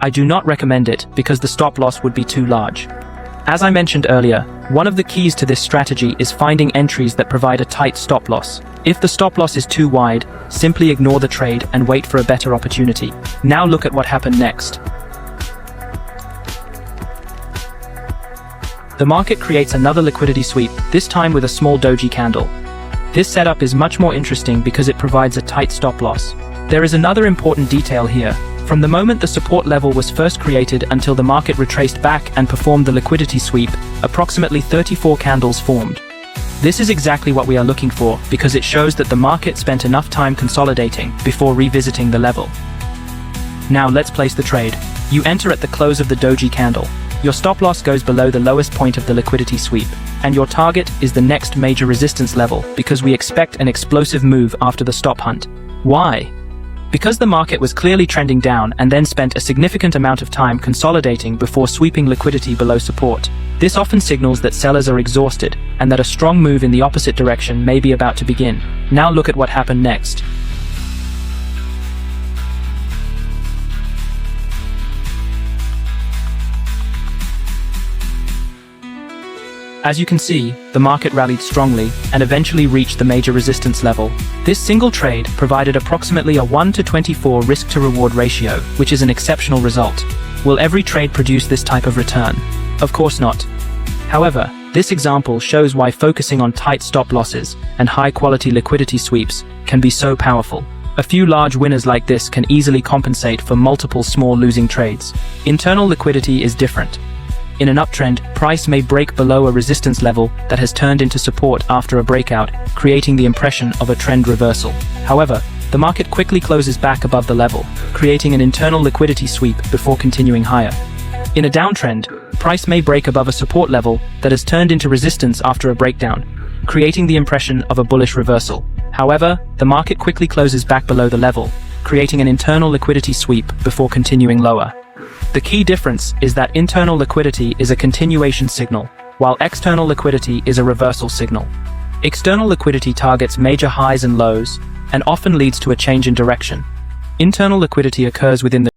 I do not recommend it because the stop loss would be too large. As I mentioned earlier, one of the keys to this strategy is finding entries that provide a tight stop loss. If the stop loss is too wide, simply ignore the trade and wait for a better opportunity. Now look at what happened next. The market creates another liquidity sweep, this time with a small doji candle. This setup is much more interesting because it provides a tight stop loss. There is another important detail here. From the moment the support level was first created until the market retraced back and performed the liquidity sweep, approximately 34 candles formed. This is exactly what we are looking for because it shows that the market spent enough time consolidating before revisiting the level. Now let's place the trade. You enter at the close of the doji candle. Your stop loss goes below the lowest point of the liquidity sweep, and your target is the next major resistance level because we expect an explosive move after the stop hunt. Why? Because the market was clearly trending down and then spent a significant amount of time consolidating before sweeping liquidity below support. This often signals that sellers are exhausted and that a strong move in the opposite direction may be about to begin. Now look at what happened next. As you can see, the market rallied strongly and eventually reached the major resistance level. This single trade provided approximately a 1 to 24 risk-to-reward ratio, which is an exceptional result. Will every trade produce this type of return? Of course not. However, this example shows why focusing on tight stop losses and high-quality liquidity sweeps can be so powerful. A few large winners like this can easily compensate for multiple small losing trades. Internal liquidity is different. In an uptrend, price may break below a resistance level that has turned into support after a breakout, creating the impression of a trend reversal. However, the market quickly closes back above the level, creating an internal liquidity sweep before continuing higher. In a downtrend, price may break above a support level that has turned into resistance after a breakdown, creating the impression of a bullish reversal. However, the market quickly closes back below the level, creating an internal liquidity sweep before continuing lower. The key difference is that internal liquidity is a continuation signal, while external liquidity is a reversal signal. External liquidity targets major highs and lows, and often leads to a change in direction. Internal liquidity occurs within the